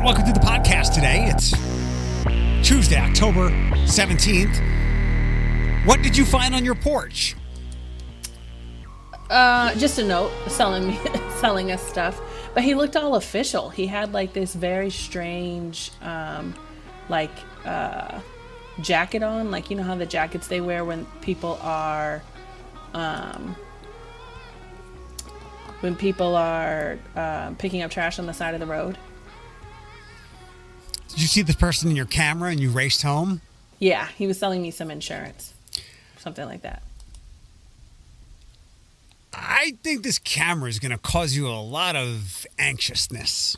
and welcome to the podcast today. It's Tuesday, October 17th. What did you find on your porch? Just a note selling us stuff, but he looked all official. He had like this very strange, like jacket on, like you know how the jackets they wear when people are, picking up trash on the side of the road. Did you see this person in your camera and you raced home? Yeah, he was selling me some insurance, something like that. I think this camera is going to cause you a lot of anxiousness.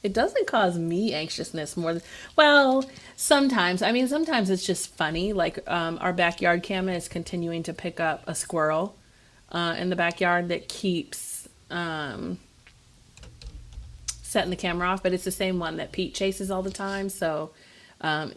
It doesn't cause me anxiousness more than, well, sometimes. I mean, sometimes it's just funny. Like our backyard camera is continuing to pick up a squirrel in the backyard that keeps setting the camera off, but it's the same one that Pete chases all the time. So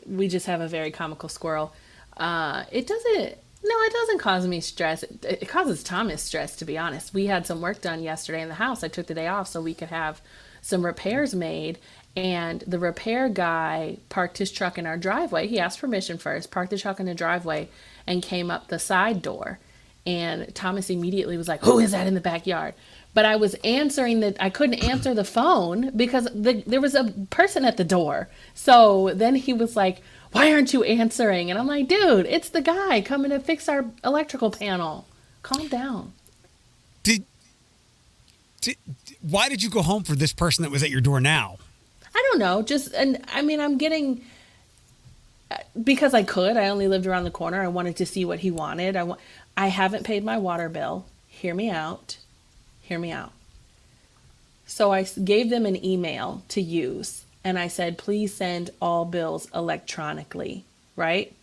we just have a very comical squirrel. It doesn't cause me stress. It causes Thomas stress, to be honest. We had some work done yesterday in the house. I took the day off so we could have some repairs made. And the repair guy parked his truck in our driveway. He asked permission first, parked the truck in the driveway, and came up the side door. And Thomas immediately was like, "Who is that in the backyard?" But I was I couldn't answer the phone because there was a person at the door. So then he was like, "Why aren't you answering?" And I'm like, "Dude, it's the guy coming to fix our electrical panel. Calm down." Why did you go home for this person that was at your door now? I don't know. I'm getting, because I could. I only lived around the corner. I wanted to see what he wanted. I haven't paid my water bill. Hear me out. So I gave them an email to use. And I said, please send all bills electronically, right?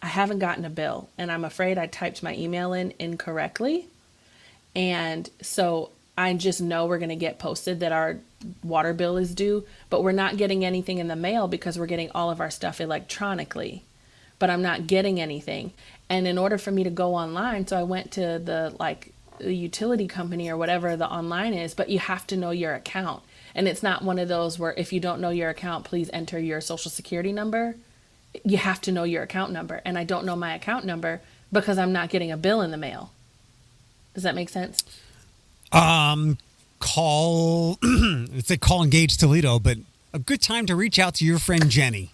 I haven't gotten a bill, and I'm afraid I typed my email in incorrectly. And so I just know we're going to get posted that our water bill is due, but we're not getting anything in the mail because we're getting all of our stuff electronically. But I'm not getting anything. And in order for me to go online, so I went to the utility company or whatever the online is, but you have to know your account. And it's not one of those where if you don't know your account, please enter your social security number. You have to know your account number. And I don't know my account number because I'm not getting a bill in the mail. Does that make sense? Call Engage Toledo, but a good time to reach out to your friend Jenny.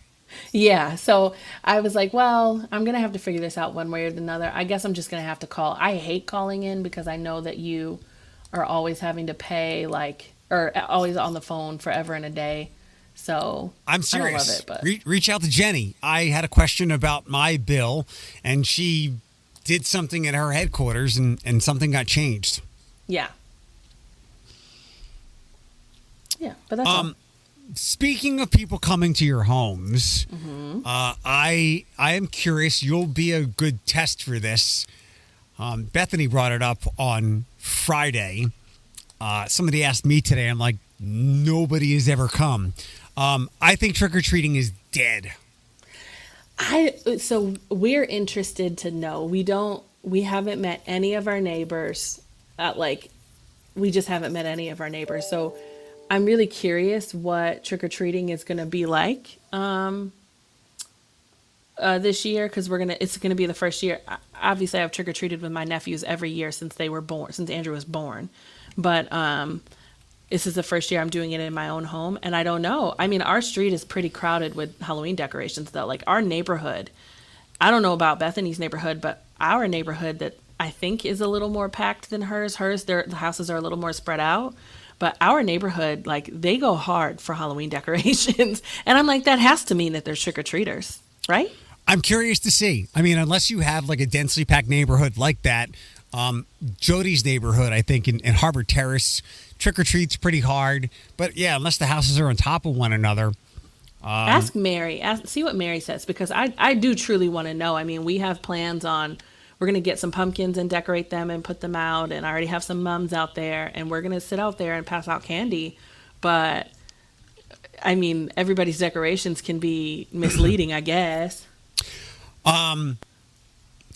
Yeah. So I was like, well, I'm going to have to figure this out one way or another. I guess I'm just going to have to call. I hate calling in because I know that you are always having to pay or always on the phone forever and a day. So I'm serious. I don't love it, but reach out to Jenny. I had a question about my bill, and she did something at her headquarters, and something got changed. Yeah. Yeah, but that's all. Speaking of people coming to your homes, I am curious. You'll be a good test for this. Bethany brought it up on Friday. Somebody asked me today. I'm like, nobody has ever come. I think trick-or-treating is dead. So we're interested to know. We haven't met any of our neighbors. We just haven't met any of our neighbors. So I'm really curious what trick-or-treating is going to be like this year, because it's going to be the first year. Obviously, I've trick-or-treated with my nephews every year since Andrew was born. But this is the first year I'm doing it in my own home, and I don't know. I mean, our street is pretty crowded with Halloween decorations, though. Like our neighborhood, I don't know about Bethany's neighborhood, but our neighborhood that I think is a little more packed than hers. The houses are a little more spread out. But our neighborhood, they go hard for Halloween decorations. And I'm like, that has to mean that they're trick-or-treaters, right? I'm curious to see. I mean, unless you have a densely packed neighborhood like that, Jody's neighborhood, I think, in Harbor Terrace, trick-or-treats pretty hard. But yeah, unless the houses are on top of one another. Ask Mary. See what Mary says, because I do truly want to know. I mean, we have plans on, we're going to get some pumpkins and decorate them and put them out. And I already have some mums out there, and we're going to sit out there and pass out candy. But, I mean, everybody's decorations can be misleading, I guess.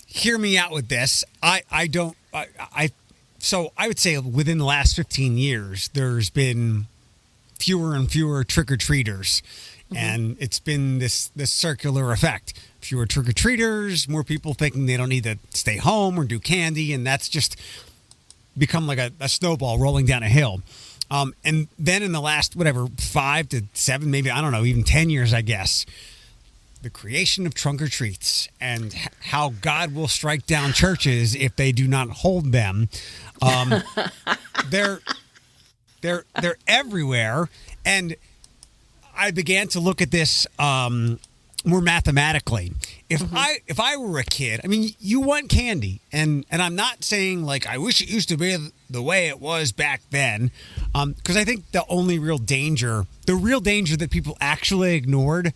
Hear me out with this. So I would say within the last 15 years, there's been fewer and fewer trick-or-treaters. And it's been this circular effect. Fewer trick-or-treaters, more people thinking they don't need to stay home or do candy, and that's just become like a snowball rolling down a hill. And then in the last, 5 to 7, maybe, I don't know, even 10 years, I guess, the creation of trunk-or-treats and how God will strike down churches if they do not hold them. They're everywhere, and I began to look at this more mathematically. If I were a kid, I mean, you want candy, and I'm not saying like I wish it used to be the way it was back then, because I think the real danger that people actually ignored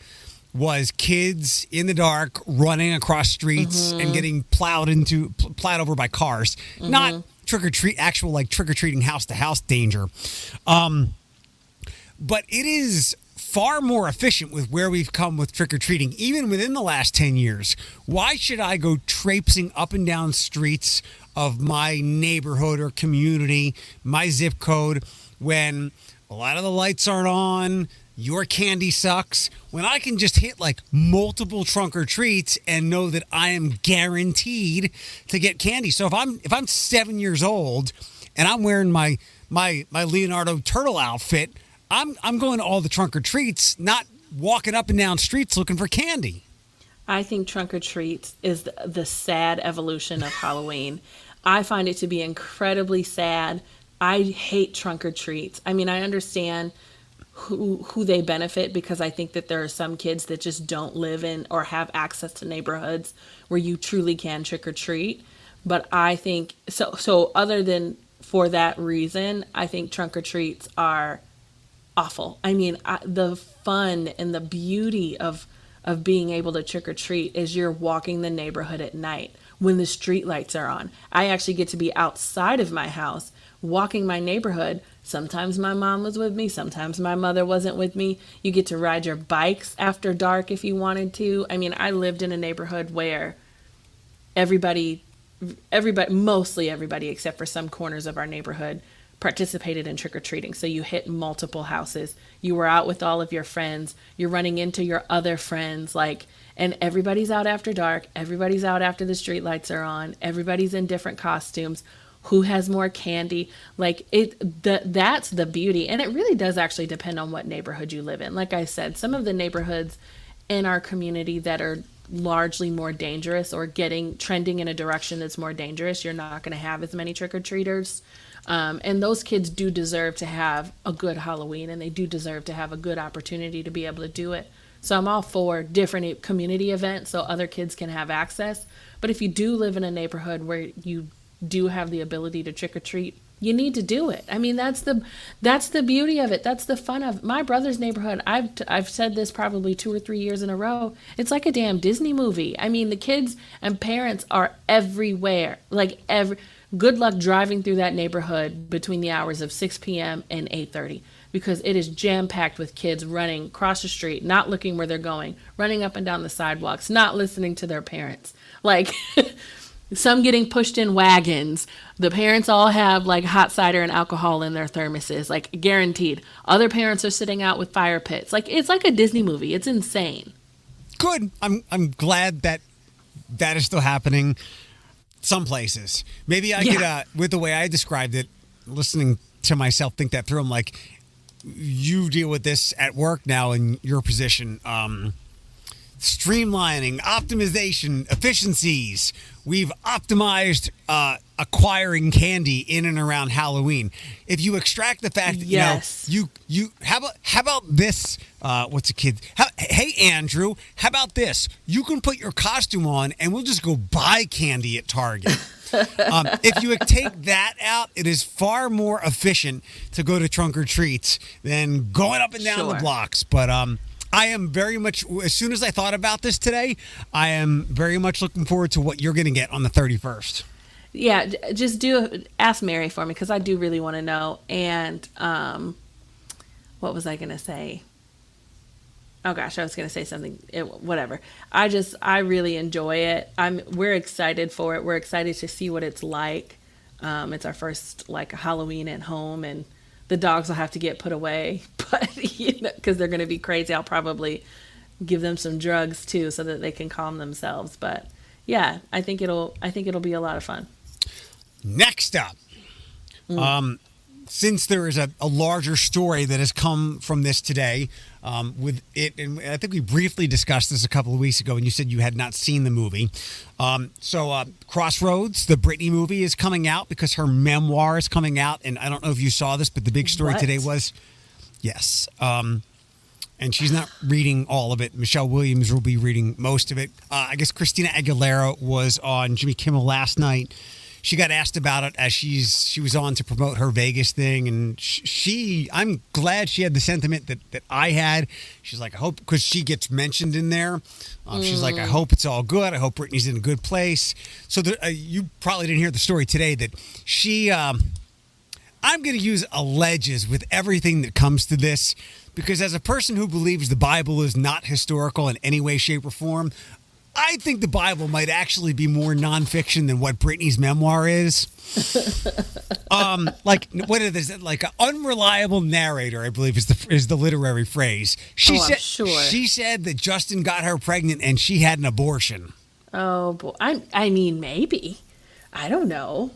was kids in the dark running across streets and getting plowed over by cars, not trick-or-treating house to house danger. But it is far more efficient with where we've come with trick-or-treating, even within the last 10 years. Why should I go traipsing up and down streets of my neighborhood or community, my zip code, when a lot of the lights aren't on, your candy sucks, when I can just hit like multiple trunk-or-treats and know that I am guaranteed to get candy? So if I'm 7 years old and I'm wearing my Leonardo turtle outfit, I'm going to all the trunk-or-treats, not walking up and down streets looking for candy. I think trunk-or-treats is the sad evolution of Halloween. I find it to be incredibly sad. I hate trunk-or-treats. I mean, I understand who they benefit, because I think that there are some kids that just don't live in or have access to neighborhoods where you truly can trick-or-treat. But I think, so other than for that reason, I think trunk-or-treats are awful. I mean, the fun and the beauty of being able to trick or treat is you're walking the neighborhood at night when the street lights are on. I actually get to be outside of my house walking my neighborhood. Sometimes my mom was with me, sometimes my mother wasn't with me. You get to ride your bikes after dark if you wanted to. I mean, I lived in a neighborhood where everybody, mostly everybody except for some corners of our neighborhood, participated in trick-or-treating. So you hit multiple houses. You were out with all of your friends. You're running into your other friends, and everybody's out after dark. Everybody's out after the street lights are on. Everybody's in different costumes. Who has more candy? That's the beauty. And it really does actually depend on what neighborhood you live in. Like I said, some of the neighborhoods in our community that are largely more dangerous or trending in a direction that's more dangerous, you're not going to have as many trick-or-treaters. And those kids do deserve to have a good Halloween, and they do deserve to have a good opportunity to be able to do it. So I'm all for different community events so other kids can have access. But if you do live in a neighborhood where you do have the ability to trick or treat, you need to do it. I mean, that's the beauty of it. That's the fun of my brother's neighborhood. I've said this probably 2 or 3 years in a row. It's like a damn Disney movie. I mean, the kids and parents are everywhere. Good luck driving through that neighborhood between the hours of 6 p.m. and 8:30, because it is jam-packed with kids running across the street, not looking where they're going, running up and down the sidewalks, not listening to their parents. Some getting pushed in wagons. The parents all have hot cider and alcohol in their thermoses, guaranteed. Other parents are sitting out with fire pits. It's like a Disney movie. It's insane. Good. I'm glad that is still happening some places. Maybe I could, with the way I described it, listening to myself think that through, I'm like, you deal with this at work now in your position. Streamlining, optimization, efficiencies. We've optimized acquiring candy in and around Halloween. If you extract the fact that you how about this? What's a kid? Hey Andrew, how about this? You can put your costume on, and we'll just go buy candy at Target. If you take that out, it is far more efficient to go to trunk or treats than going up and down the blocks. But I am very much, as soon as I thought about this today, I am very much looking forward to what you're going to get on the 31st. Yeah, just ask Mary for me, because I do really want to know. And what was I going to say? Oh gosh, I was going to say something. Whatever. I really enjoy it. We're excited for it. We're excited to see what it's like. It's our first Halloween at home, and the dogs will have to get put away but because they're going to be crazy, I'll probably give them some drugs too, so that they can calm themselves. But yeah, I think it'll be a lot of fun. Next up, since there is a larger story that has come from this today, with it, and I think we briefly discussed this a couple of weeks ago, and you said you had not seen the movie. So Crossroads, the Britney movie, is coming out because her memoir is coming out, and I don't know if you saw this, but the big story today was, yes, and she's not reading all of it. Michelle Williams will be reading most of it. I guess Christina Aguilera was on Jimmy Kimmel last night. She got asked about it as she was on to promote her Vegas thing, and I'm glad she had the sentiment that I had. She's like, I hope, because she gets mentioned in there. She's like, I hope it's all good. I hope Britney's in a good place. So you probably didn't hear the story today that she. I'm going to use alleges with everything that comes to this, because as a person who believes the Bible is not historical in any way, shape, or form, I think the Bible might actually be more nonfiction than what Britney's memoir is. Like, what is it? Like an unreliable narrator, I believe is the literary phrase. She said that Justin got her pregnant and she had an abortion. Oh boy, I mean, maybe. I don't know.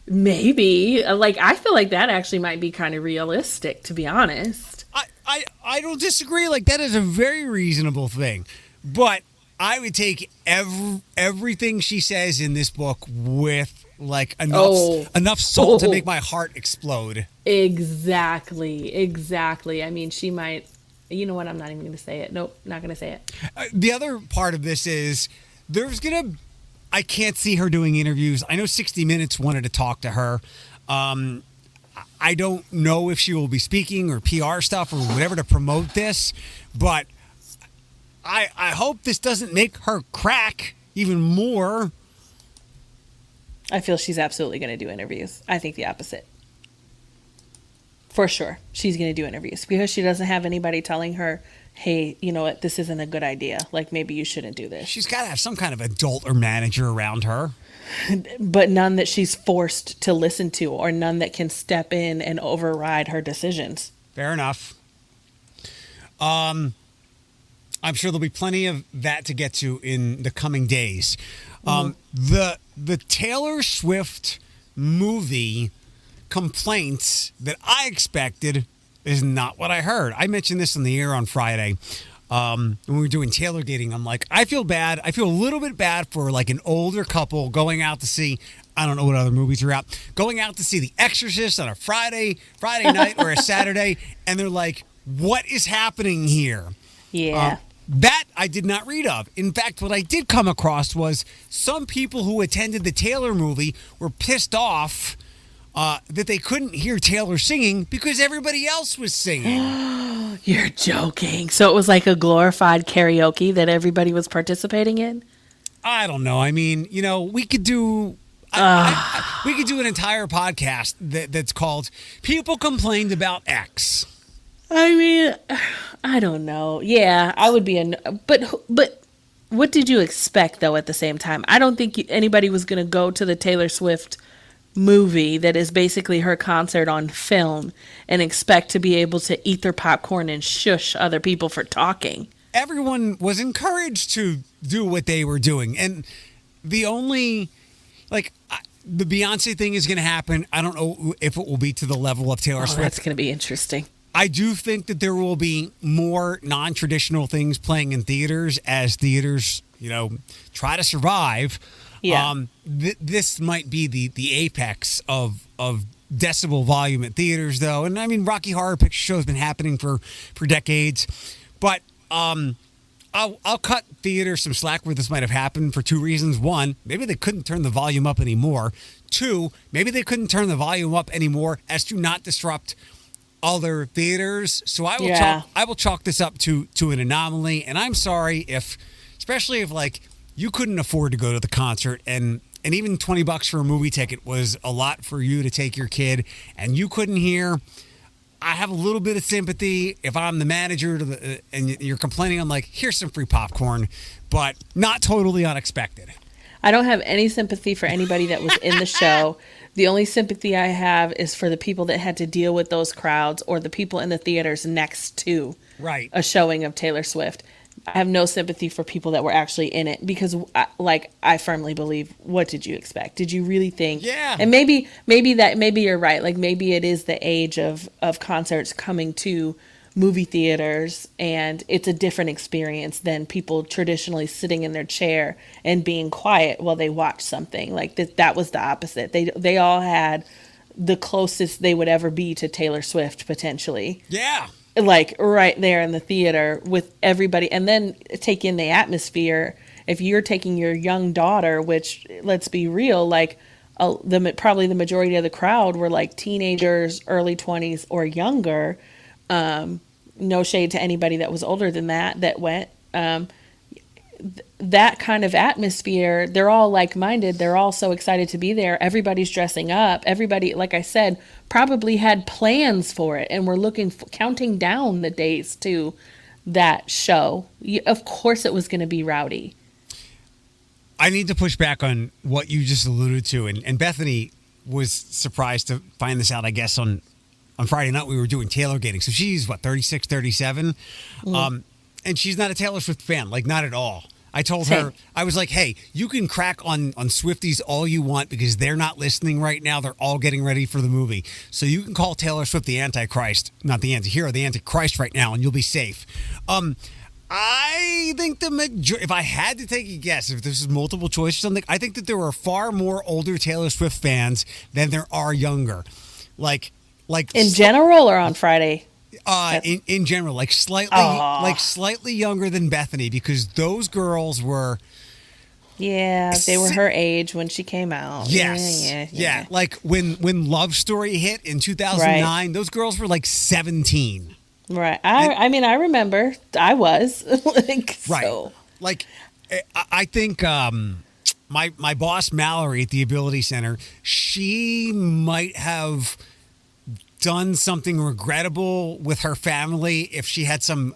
Maybe. Like, I feel like that actually might be kind of realistic, to be honest. I don't disagree. Like, that is a very reasonable thing, but I would take everything she says in this book with like enough salt to make my heart explode. Exactly. I mean, she might. You know what? I'm not even going to say it. Nope, not going to say it. The other part of this is I can't see her doing interviews. I know 60 Minutes wanted to talk to her. I don't know if she will be speaking or PR stuff or whatever to promote this, but I hope this doesn't make her crack even more. I feel she's absolutely going to do interviews. I think the opposite. For sure. She's going to do interviews because she doesn't have anybody telling her, hey, you know what, this isn't a good idea. Like, maybe you shouldn't do this. She's got to have some kind of adult or manager around her. But none that she's forced to listen to, or none that can step in and override her decisions. Fair enough. I'm sure there'll be plenty of that to get to in the coming days. The Taylor Swift movie complaints that I expected is not what I heard. I mentioned this on the air on Friday when we were doing Taylor Gating. I'm like, I feel bad. I feel a little bit bad for like an older couple going out to see, I don't know what other movies are out, going out to see The Exorcist on a Friday night or a Saturday, and they're like, what is happening here? Yeah. That I did not read of. In fact, what I did come across was some people who attended the Taylor movie were pissed off that they couldn't hear Taylor singing because everybody else was singing. You're joking. So it was like a glorified karaoke that everybody was participating in? I don't know. I mean, you know, we could do we could do an entire podcast that's called People Complained About X. I mean, I don't know. Yeah, I would be but what did you expect though at the same time? I don't think anybody was going to go to the Taylor Swift movie that is basically her concert on film and expect to be able to eat their popcorn and shush other people for talking. Everyone was encouraged to do what they were doing. And the only, like, the Beyonce thing is going to happen. I don't know if it will be to the level of Taylor Swift. That's going to be interesting. I do think that there will be more non-traditional things playing in theaters as theaters, you know, try to survive. Yeah. This might be the apex of decibel volume at theaters, though. And I mean, Rocky Horror Picture Show has been happening for decades. But I'll cut theaters some slack where this might have happened for two reasons. One, maybe they couldn't turn the volume up anymore. Two, maybe they couldn't turn the volume up anymore as to not disrupt other theaters. So I will chalk this up to an anomaly. And I'm sorry especially if like you couldn't afford to go to the concert and even $20 for a movie ticket was a lot for you to take your kid and you couldn't hear. I have a little bit of sympathy if I'm the manager and you're complaining. I'm like, here's some free popcorn, but not totally unexpected. I don't have any sympathy for anybody that was in the show The only sympathy I have is for the people that had to deal with those crowds or the people in the theaters next to Right. a showing of Taylor Swift. I have no sympathy for people that were actually in it because, I firmly believe, what did you expect? Did you really think? Yeah. And maybe you're right. Like maybe it is the age of concerts coming to movie theaters, and it's a different experience than people traditionally sitting in their chair and being quiet while they watch something. Like that was the opposite. They all had the closest they would ever be to Taylor Swift potentially. Yeah. Like right there in the theater with everybody, and then take in the atmosphere. If you're taking your young daughter, which let's be real, like probably the majority of the crowd were like teenagers, early 20s or younger. No shade to anybody that was older than that went. That kind of atmosphere, they're all like-minded. They're all so excited to be there. Everybody's dressing up. Everybody, like I said, probably had plans for it and were counting down the days to that show. Of course it was going to be rowdy. I need to push back on what you just alluded to. And Bethany was surprised to find this out, I guess, on Friday night we were doing Taylor gating. So she's, 36, 37? And she's not a Taylor Swift fan, like not at all. I told her, I was like, hey, you can crack on Swifties all you want because they're not listening right now. They're all getting ready for the movie. So you can call Taylor Swift the Antichrist, not the anti-hero, the Antichrist right now, and you'll be safe. I think if I had to take a guess, if this is multiple choice or something, I think that there are far more older Taylor Swift fans than there are younger. Like in general or on Friday? In general, slightly younger than Bethany, because those girls were. Yeah, they were her age when she came out. Yes. Yeah. Like when Love Story hit in 2009, those girls were like 17. Right. I remember I was like, right. So. Like, I think my boss Mallory at the Ability Center, she might have done something regrettable with her family if she had some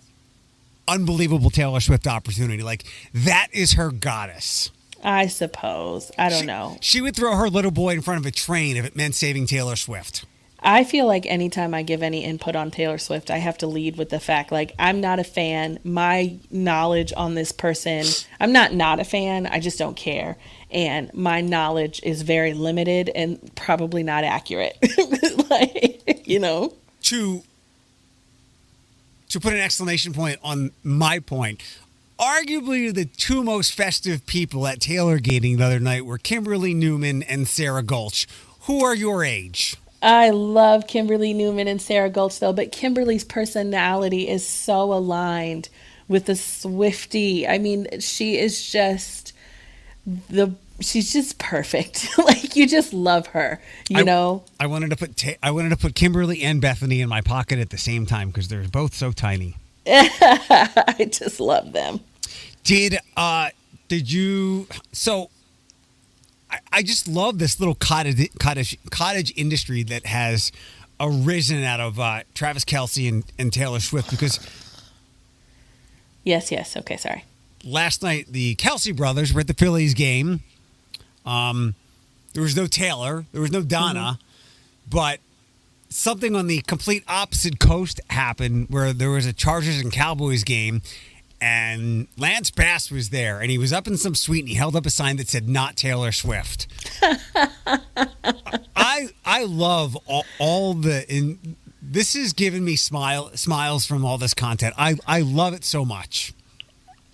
unbelievable Taylor Swift opportunity. Like, that is her goddess. I suppose. I don't know. She would throw her little boy in front of a train if it meant saving Taylor Swift. I feel like anytime I give any input on Taylor Swift, I have to lead with the fact, like, I'm not a fan. My knowledge on this person, I'm not a fan. I just don't care. And my knowledge is very limited and probably not accurate. To put an exclamation point on my point, arguably the two most festive people at Taylor Gating the other night were Kimberly Newman and Sarah Gulch. Who are your age? I love Kimberly Newman and Sarah Gulch, though, but Kimberly's personality is so aligned with the Swiftie. I mean, she is just she's just perfect. Like, you just love her, you know? I wanted to put Kimberly and Bethany in my pocket at the same time because they're both so tiny. I just love them. Did you, so I just love this little cottage industry that has arisen out of Travis Kelce and Taylor Swift, because Yes. Okay, sorry. Last night, the Kelce brothers were at the Phillies game. There was no Taylor. There was no Donna. But something on the complete opposite coast happened where there was a Chargers and Cowboys game. And Lance Bass was there. And he was up in some suite and he held up a sign that said, "Not Taylor Swift." I love all the... This has given me smiles from all this content. I love it so much.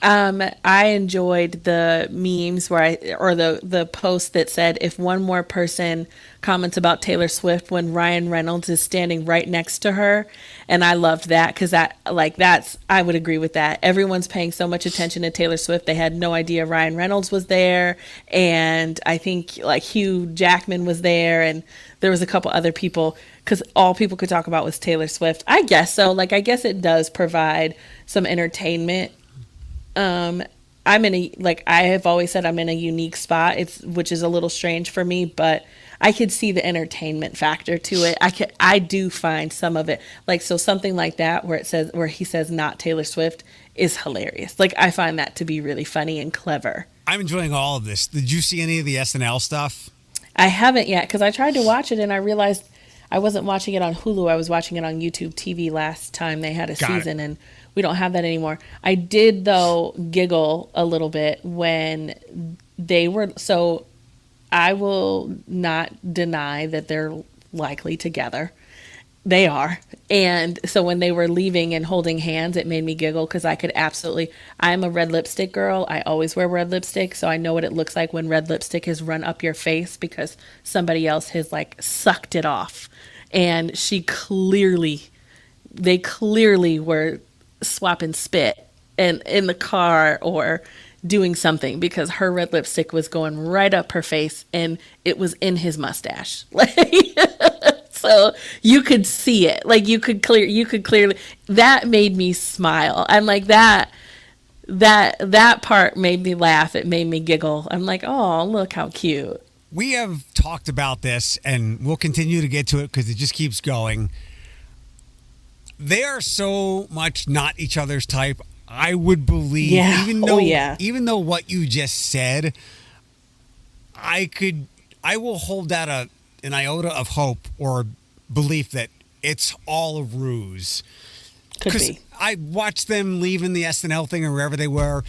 I enjoyed the memes or the post that said, if one more person comments about Taylor Swift when Ryan Reynolds is standing right next to her. And I loved that because I would agree with that. Everyone's paying so much attention to Taylor Swift. They had no idea Ryan Reynolds was there. And I think like Hugh Jackman was there. And there was a couple other people because all people could talk about was Taylor Swift. I guess so. Like, I guess it does provide some entertainment. I have always said, I'm in a unique spot, which is a little strange for me, but I could see the entertainment factor to it. I do find some of it, like, so something like that where he says "not Taylor Swift" is hilarious. Like, I find that to be really funny and clever. I'm enjoying all of this. Did you see any of the SNL stuff? I haven't yet because I tried to watch it and I realized I wasn't watching it on Hulu. I was watching it on YouTube TV last time they had a Got it. season, and we don't have that anymore. I did, though, giggle a little bit when they were. So I will not deny that they're likely together. They are. And so when they were leaving and holding hands, it made me giggle because I could absolutely. I'm a red lipstick girl. I always wear red lipstick. So I know what it looks like when red lipstick has run up your face because somebody else has like sucked it off. And they clearly were swapping spit and in the car or doing something because her red lipstick was going right up her face and it was in his mustache. Like, so you could see it. Like you could clearly, that made me smile. I'm like that part made me laugh. It made me giggle. I'm like, oh, look how cute. We have talked about this, and we'll continue to get to it because it just keeps going. They are so much not each other's type. I would believe, Yeah. even though what you just said, I will hold out an iota of hope or belief that it's all a ruse. Could be. I watched them leaving the SNL thing or wherever they were.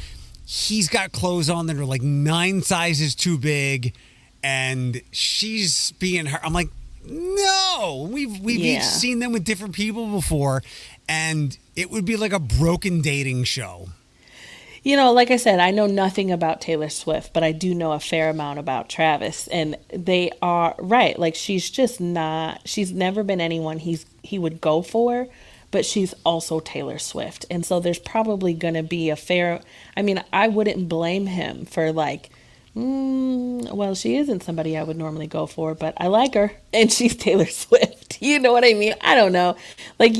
He's got clothes on that are like 9 sizes too big, and she's being her. I'm like, no, we've each seen them with different people before, and it would be like a broken dating show. You know, like I said, I know nothing about Taylor Swift, but I do know a fair amount about Travis, and they are right. Like she's never been anyone he would go for, but she's also Taylor Swift. And so there's probably going to be I wouldn't blame him for like, well, she isn't somebody I would normally go for, but I like her and she's Taylor Swift. You know what I mean? I don't know. Like,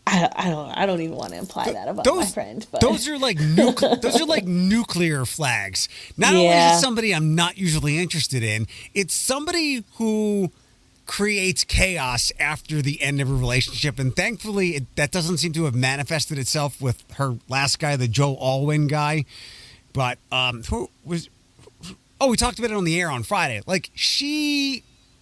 I don't even want to imply that about my friend. But those are like nuclear flags. Not only is it somebody I'm not usually interested in, it's somebody who creates chaos after the end of a relationship, and thankfully that doesn't seem to have manifested itself with her last guy, the Joe Alwyn guy. But we talked about it on the air on Friday. Like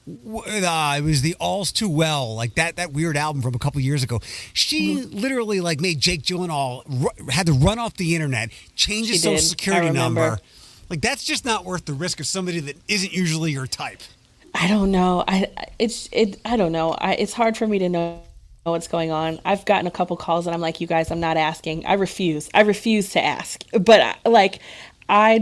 it was the All's Too Well, like that weird album from a couple years ago. She literally like made Jake Gyllenhaal had to run off the internet, change his social security number. Like that's just not worth the risk of somebody that isn't usually your type. I don't know. I don't know. It's hard for me to know what's going on. I've gotten a couple calls and I'm like, you guys, I'm not asking. I refuse to ask. But I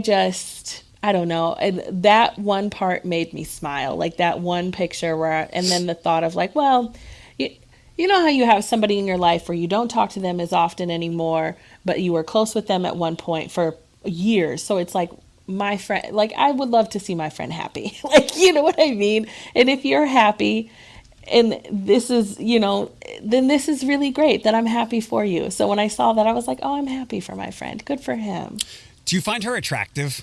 don't know. And that one part made me smile. Like that one picture and then the thought of like, well, you know how you have somebody in your life where you don't talk to them as often anymore, but you were close with them at one point for years. So it's like my friend, like I would love to see my friend happy. Like, you know what I mean? And if you're happy and this is, then this is really great that I'm happy for you. So when I saw that, I was like, oh, I'm happy for my friend. Good for him. Do you find her attractive?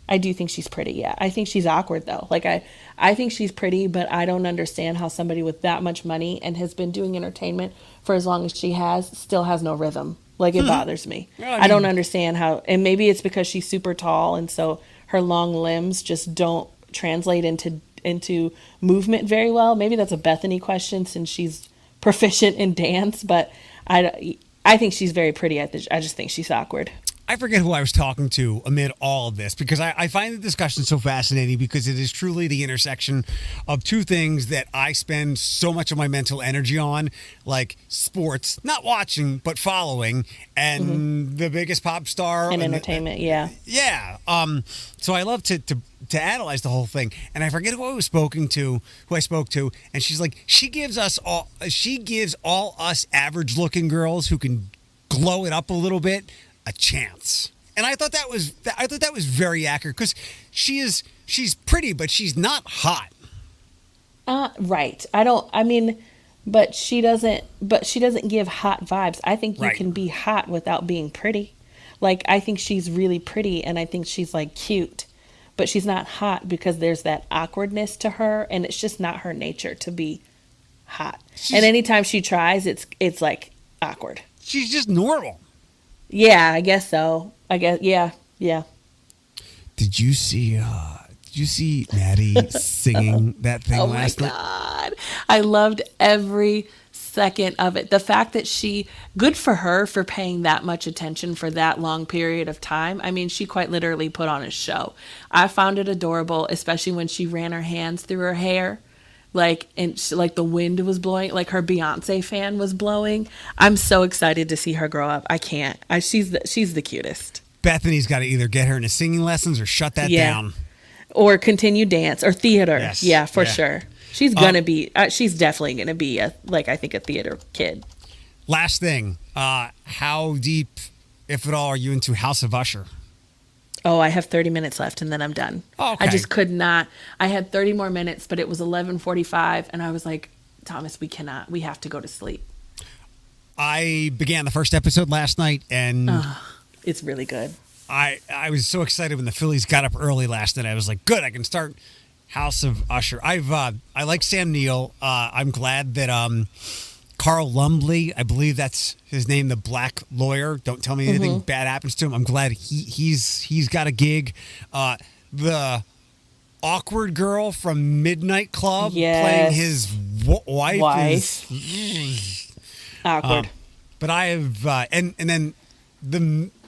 I do think she's pretty, yeah. I think she's awkward, though. Like, I think she's pretty, but I don't understand how somebody with that much money and has been doing entertainment for as long as she has still has no rhythm. Like, it bothers me. Yeah, I don't understand how, and maybe it's because she's super tall, and so her long limbs just don't translate into movement very well. Maybe that's a Bethany question since she's proficient in dance, but I think she's very pretty. I just think she's awkward. I forget who I was talking to amid all of this because I find the discussion so fascinating because it is truly the intersection of two things that I spend so much of my mental energy on, like sports, not watching, but following, and the biggest pop star. And entertainment, yeah. Yeah. So I love to analyze the whole thing. And I forget who I spoke to, and she's like, she gives all us average looking girls who can glow it up a little bit a chance. And I thought that was very accurate because she's pretty, but she's not hot. Right. But she doesn't give hot vibes. I think you can be hot without being pretty. Like, I think she's really pretty and I think she's like cute, but she's not hot because there's that awkwardness to her and it's just not her nature to be hot. And anytime she tries, it's like awkward. She's just normal. Yeah, I guess so. Yeah. Did you see Did you see Maddie singing that thing last night? Oh my God. I loved every second of it. The fact that good for her for paying that much attention for that long period of time. I mean, she quite literally put on a show. I found it adorable, especially when she ran her hands through her hair. Like, and like the wind was blowing, like her Beyonce fan was blowing. I'm so excited to see her grow up. I can't. She's the cutest. Bethany's got to either get her into singing lessons or shut that down. Or continue dance or theater. Yes. Yeah, for sure. She's gonna be. She's definitely gonna be I think a theater kid. Last thing, how deep, if at all, are you into House of Usher? Oh, I have 30 minutes left and then I'm done. Oh, okay. I just could not. I had 30 more minutes, but it was 11:45, and I was like, Thomas, we cannot. We have to go to sleep. I began the first episode last night, and it's really good. I was so excited when the Phillies got up early last night. I was like, good, I can start House of Usher. I like Sam Neill. I'm glad that Carl Lumbly, I believe that's his name, the black lawyer. Don't tell me anything bad happens to him. I'm glad he's got a gig. The awkward girl from Midnight Club playing his wife. Is awkward. But I have and then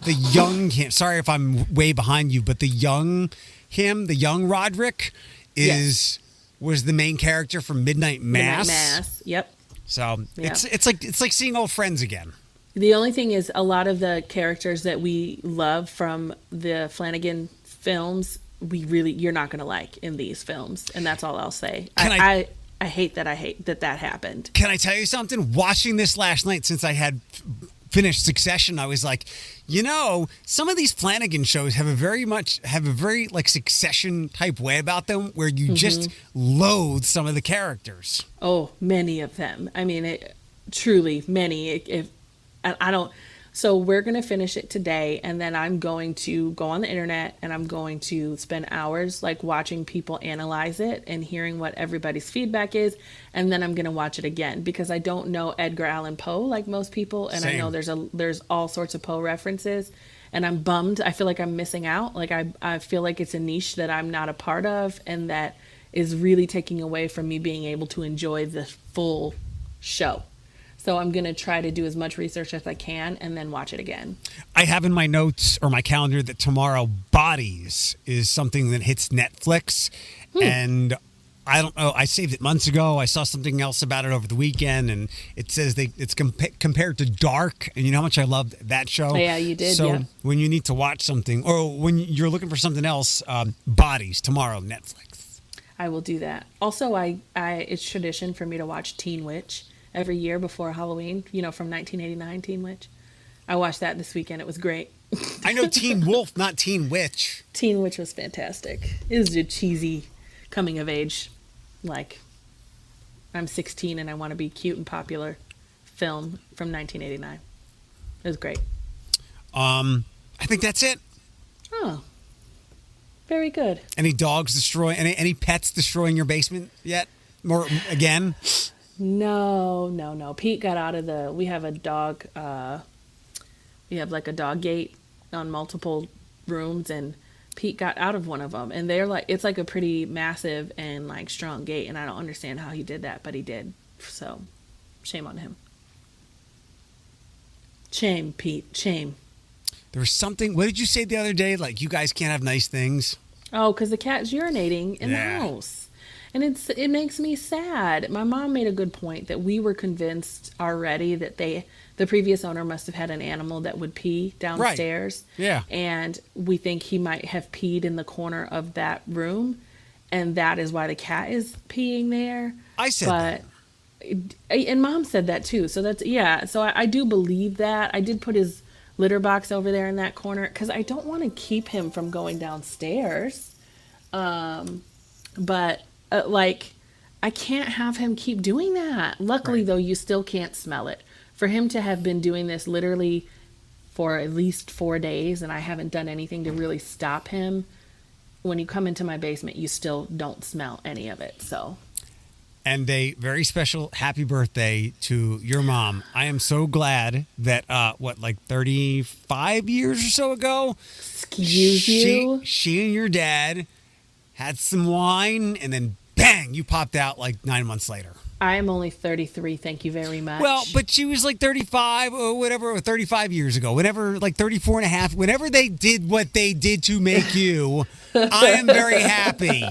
the young him. Sorry if I'm way behind you, but the young Roderick was the main character from Midnight Mass. Midnight Mass. Yep. So it's like seeing old friends again. The only thing is, a lot of the characters that we love from the Flanagan films, you're not going to like in these films, and that's all I'll say. I hate that that happened. Can I tell you something? Watching this last night, since I had finished Succession, I was like, some of these Flanagan shows have a very like Succession type way about them, where you just loathe some of the characters. Oh, many of them. I mean, truly many. I don't. So we're going to finish it today, and then I'm going to go on the internet and I'm going to spend hours like watching people analyze it and hearing what everybody's feedback is, and then I'm going to watch it again because I don't know Edgar Allan Poe like most people, and Same. I know there's all sorts of Poe references, and I'm bummed. I feel like I'm missing out. Like I feel like it's a niche that I'm not a part of, and that is really taking away from me being able to enjoy the full show. So I'm going to try to do as much research as I can and then watch it again. I have in my notes or my calendar that tomorrow Bodies is something that hits Netflix. And I don't know. I saved it months ago. I saw something else about it over the weekend, and it says it's compared to Dark. And you know how much I loved that show? Oh, yeah, you did. So when you need to watch something, or when you're looking for something else, Bodies tomorrow, Netflix. I will do that. Also, it's tradition for me to watch Teen Witch every year before Halloween, from 1989, Teen Witch. I watched that this weekend. It was great. I know Teen Wolf, not Teen Witch. Teen Witch was fantastic. It was a cheesy coming of age, like I'm 16 and I want to be cute and popular film from 1989. It was great. I think that's it. Oh, very good. Any dogs any pets destroying your basement yet? More again? No. Pete got out of we have a dog, we have like a dog gate on multiple rooms, and Pete got out of one of them, and it's like a pretty massive and like strong gate, and I don't understand how he did that, but he did. So shame on him. Shame, Pete, shame. There was something, what did you say the other day? Like, you guys can't have nice things? Oh, because the cat's urinating in the house. And it makes me sad. My mom made a good point that we were convinced already that the previous owner must have had an animal that would pee downstairs. Right. Yeah. And we think he might have peed in the corner of that room, and that is why the cat is peeing there. I said that. And Mom said that too. So so I do believe that. I did put his litter box over there in that corner because I don't want to keep him from going downstairs. But I can't have him keep doing that. Luckily, though, you still can't smell it. For him to have been doing this literally for at least 4 days, and I haven't done anything to really stop him, when you come into my basement, you still don't smell any of it. So. And a very special happy birthday to your mom. I am so glad that, 35 years or so ago? Excuse you? She and your dad had some wine, and then bang, you popped out like 9 months later. I am only 33. Thank you very much. Well, but she was like 35 or whatever, or 35 years ago, whenever, like 34 and a half, whenever they did what they did to make you, I am very happy.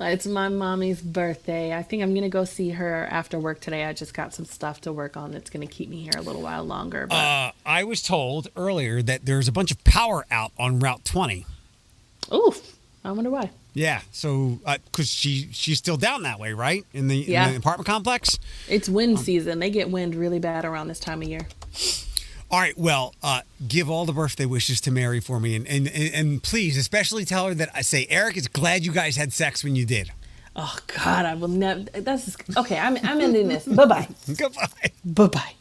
It's my mommy's birthday. I think I'm going to go see her after work today. I just got some stuff to work on that's going to keep me here a little while longer. But... I was told earlier that there's a bunch of power out on Route 20. Oof. I wonder why. Yeah, so because she's still down that way, right? In the apartment complex. It's wind season. They get wind really bad around this time of year. All right, well, give all the birthday wishes to Mary for me, and please, especially tell her that I say Eric is glad you guys had sex when you did. Oh God, I will never. Okay. I'm ending this. Bye bye. Goodbye. Bye bye.